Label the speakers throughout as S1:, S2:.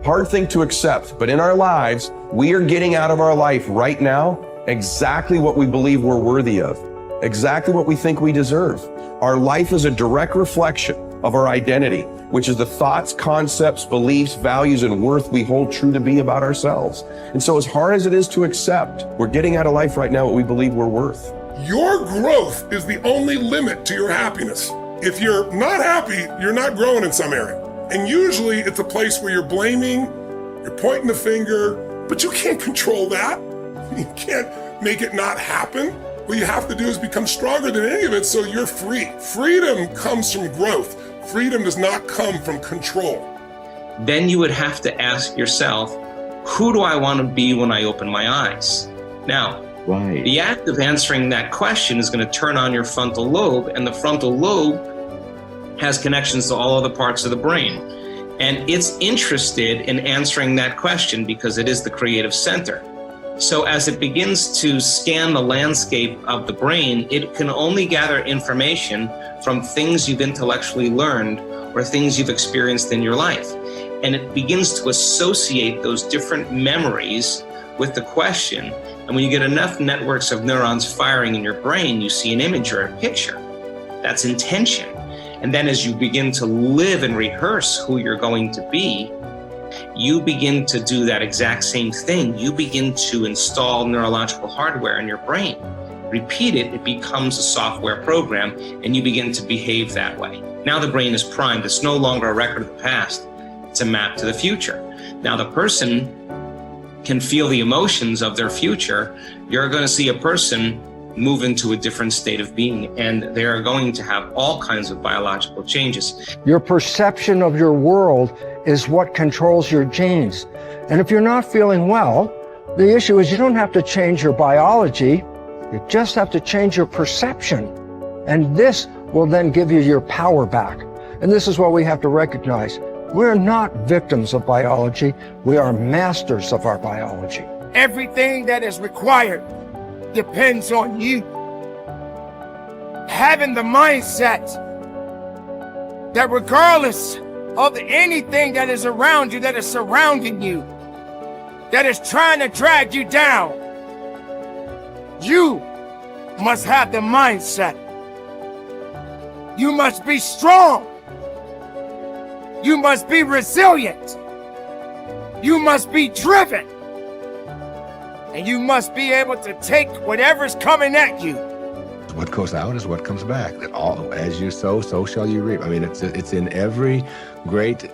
S1: Hard thing to accept, but in our lives, we are getting out of our life right now exactly what we believe we're worthy of, exactly what we think we deserve. Our life is a direct reflection of our identity, which is the thoughts, concepts, beliefs, values, and worth we hold true to be about ourselves. And so as hard as it is to accept, we're getting out of life right now what we believe we're worth.
S2: Your growth is the only limit to your happiness. If you're not happy, you're not growing in some area. And usually it's a place where you're blaming, you're pointing the finger, but you can't control that. You can't make it not happen. What you have to do is become stronger than any of it so you're free. Freedom comes from growth. Freedom does not come from control.
S3: Then you would have to ask yourself, who do I want to be when I open my eyes? Now, the act of answering that question is going to turn on your frontal lobe, and the frontal lobe has connections to all other parts of the brain. And it's interested in answering that question because it is the creative center. So as it begins to scan the landscape of the brain, it can only gather information from things you've intellectually learned or things you've experienced in your life. And it begins to associate those different memories with the question. And when you get enough networks of neurons firing in your brain, you see an image or a picture. That's intention. And then as you begin to live and rehearse who you're going to be, you begin to do that exact same thing. You begin to install neurological hardware in your brain. Repeat it, it becomes a software program, and you begin to behave that way. Now the brain is primed. It's no longer a record of the past. It's a map to the future. Now the person can feel the emotions of their future. You're going to see a person move into a different state of being, and they are going to have all kinds of biological changes.
S4: Your perception of your world is what controls your genes. And if you're not feeling well, the issue is you don't have to change your biology, you just have to change your perception. And this will then give you your power back. And this is what we have to recognize. We're not victims of biology, we are masters of our biology.
S5: Everything that is required depends on you. Having the mindset that regardless of anything that is around you, that is surrounding you, that is trying to drag you down, you must have the mindset. You must be strong. You must be resilient. You must be driven. And you must be able to take whatever's coming at you.
S6: What goes out is what comes back. That all, as you sow, so shall you reap. I mean, it's in every great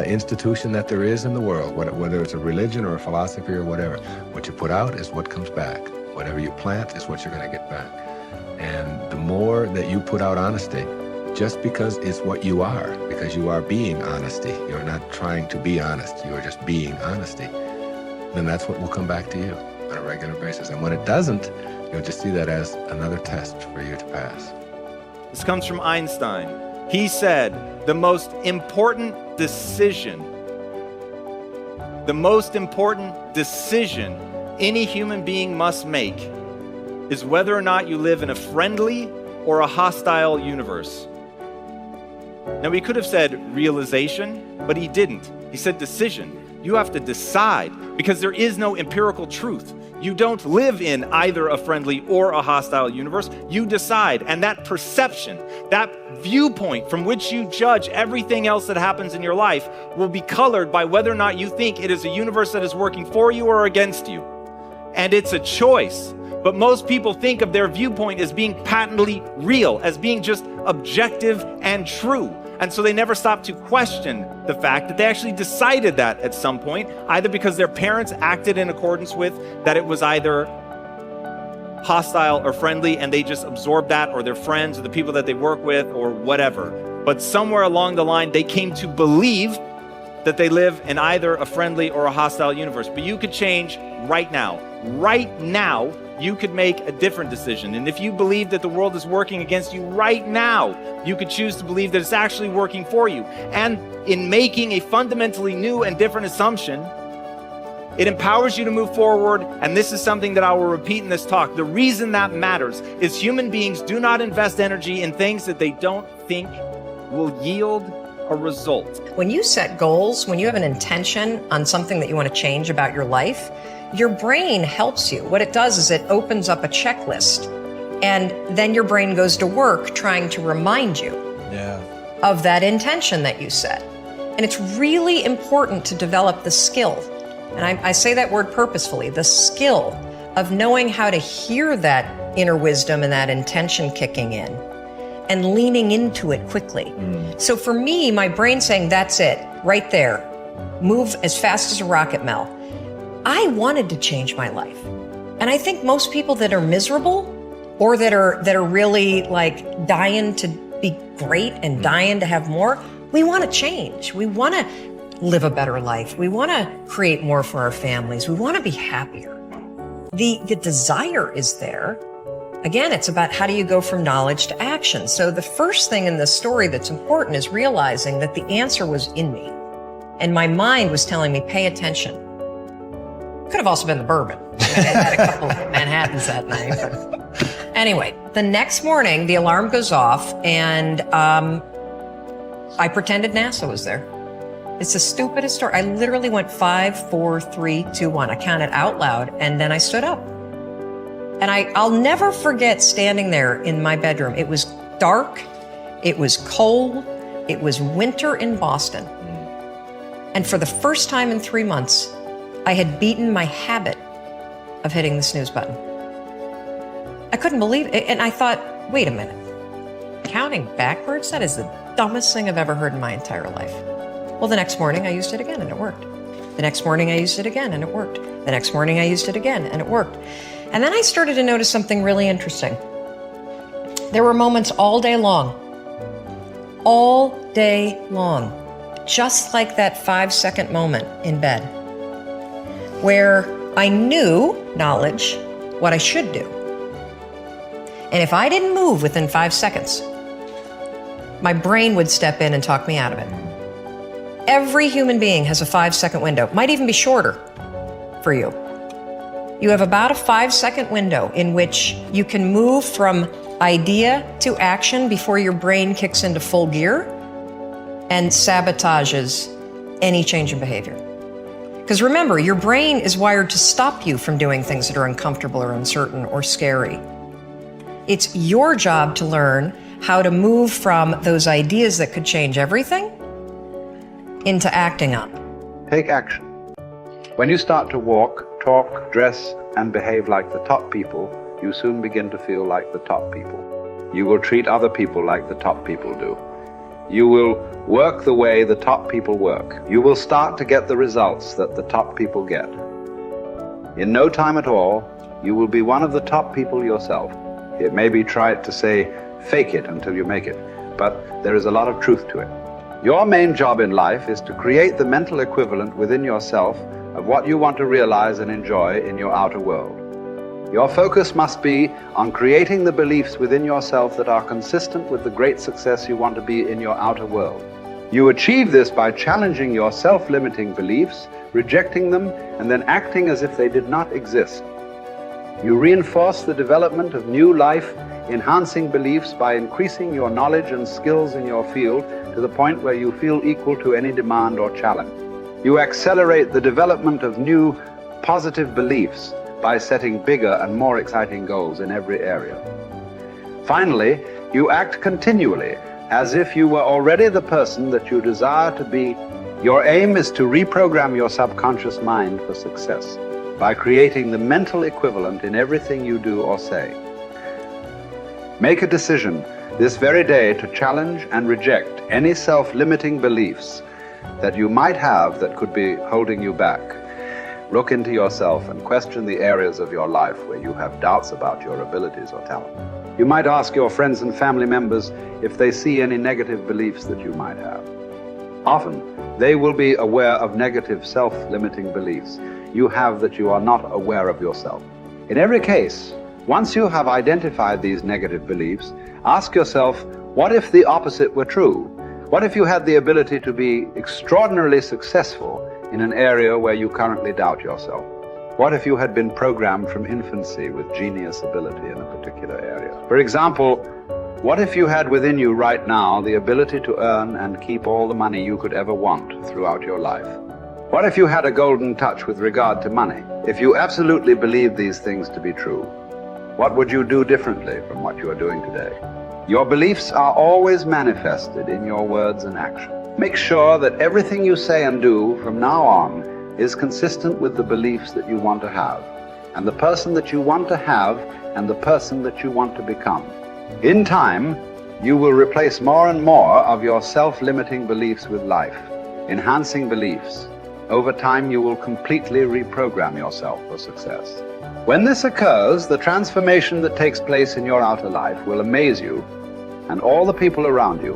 S6: institution that there is in the world, whether it's a religion or a philosophy or whatever. What you put out is what comes back. Whatever you plant is what you're going to get back. And the more that you put out honesty, just because it's what you are, because you are being honesty, you're not trying to be honest, you are just being honesty, then that's what will come back to you on a regular basis. And when it doesn't, you'll just see that as another test for you to pass.
S7: This comes from Einstein. He said, the most important decision any human being must make is whether or not you live in a friendly or a hostile universe. Now, he could have said realization, but he didn't. He said decision. You have to decide, because there is no empirical truth. You don't live in either a friendly or a hostile universe. You decide, and that perception, that viewpoint from which you judge everything else that happens in your life will be colored by whether or not you think it is a universe that is working for you or against you. And it's a choice. But most people think of their viewpoint as being patently real, as being just objective and true. And so they never stop to question the fact that they actually decided that at some point, either because their parents acted in accordance with that it was either hostile or friendly, and they just absorbed that, or their friends or the people that they work with or whatever. But somewhere along the line, they came to believe that they live in either a friendly or a hostile universe. But you could change right now. Right now, you could make a different decision. And if you believe that the world is working against you right now, you could choose to believe that it's actually working for you. And in making a fundamentally new and different assumption, it empowers you to move forward. And this is something that I will repeat in this talk. The reason that matters is human beings do not invest energy in things that they don't think will yield a result.
S8: When you set goals, when you have an intention on something that you want to change about your life, your brain helps you. What it does is it opens up a checklist, and then your brain goes to work trying to remind you of that intention that you set. And it's really important to develop the skill, and I say that word purposefully, the skill of knowing how to hear that inner wisdom and that intention kicking in and leaning into it quickly. So for me, my brain saying, that's it, right there, move as fast as a rocket, Mel. I wanted to change my life. And I think most people that are miserable or that are really like dying to be great and dying to have more, we want to change. We want to live a better life. We want to create more for our families. We want to be happier. The desire is there. Again, it's about how do you go from knowledge to action. So the first thing in this story that's important is realizing that the answer was in me. And my mind was telling me, pay attention. Could have also been the bourbon. I had a couple of Manhattans that night. But anyway, the next morning, the alarm goes off, and I pretended NASA was there. It's the stupidest story. I literally went 5, 4, 3, 2, 1. I counted out loud, and then I stood up. And I'll never forget standing there in my bedroom. It was dark. It was cold. It was winter in Boston. And for the first time in 3 months, I had beaten my habit of hitting the snooze button. I couldn't believe it. And I thought, wait a minute. Counting backwards? That is the dumbest thing I've ever heard in my entire life. Well, the next morning I used it again and it worked. The next morning I used it again and it worked. The next morning I used it again and it worked. And then I started to notice something really interesting. There were moments all day long, just like that 5-second moment in bed, where I knew, knowledge, what I should do. And if I didn't move within 5 seconds, my brain would step in and talk me out of it. Every human being has a 5-second window, might even be shorter for you. You have about a 5-second window in which you can move from idea to action before your brain kicks into full gear and sabotages any change in behavior. Because remember, your brain is wired to stop you from doing things that are uncomfortable or uncertain or scary. It's your job to learn how to move from those ideas that could change everything into acting on.
S9: Take action. When you start to walk, talk, dress, and behave like the top people, you soon begin to feel like the top people. You will treat other people like the top people do. You will work the way the top people work. You will start to get the results that the top people get. In no time at all, you will be one of the top people yourself. It may be trite to say, fake it until you make it, but there is a lot of truth to it. Your main job in life is to create the mental equivalent within yourself of what you want to realize and enjoy in your outer world. Your focus must be on creating the beliefs within yourself that are consistent with the great success you want to be in your outer world. You achieve this by challenging your self-limiting beliefs, rejecting them, and then acting as if they did not exist. You reinforce the development of new life-enhancing beliefs by increasing your knowledge and skills in your field to the point where you feel equal to any demand or challenge. You accelerate the development of new positive beliefs by setting bigger and more exciting goals in every area. Finally, you act continually as if you were already the person that you desire to be. Your aim is to reprogram your subconscious mind for success by creating the mental equivalent in everything you do or say. Make a decision this very day to challenge and reject any self-limiting beliefs that you might have that could be holding you back. Look into yourself and question the areas of your life where you have doubts about your abilities or talent. You might ask your friends and family members if they see any negative beliefs that you might have. Often, they will be aware of negative self-limiting beliefs you have that you are not aware of yourself. In every case, once you have identified these negative beliefs, ask yourself, what if the opposite were true? What if you had the ability to be extraordinarily successful in an area where you currently doubt yourself? What if you had been programmed from infancy with genius ability in a particular area? For example, What if you had within you right now the ability to earn and keep all the money you could ever want throughout your life? What if you had a golden touch with regard to money? If you absolutely believed these things to be true, what would you do differently from what you are doing today? Your beliefs are always manifested in your words and actions. Make sure that everything you say and do from now on is consistent with the beliefs that you want to have, and the person that you want to have, and the person that you want to become. In time, you will replace more and more of your self-limiting beliefs with life, enhancing beliefs. Over time, you will completely reprogram yourself for success. When this occurs, the transformation that takes place in your outer life will amaze you and all the people around you.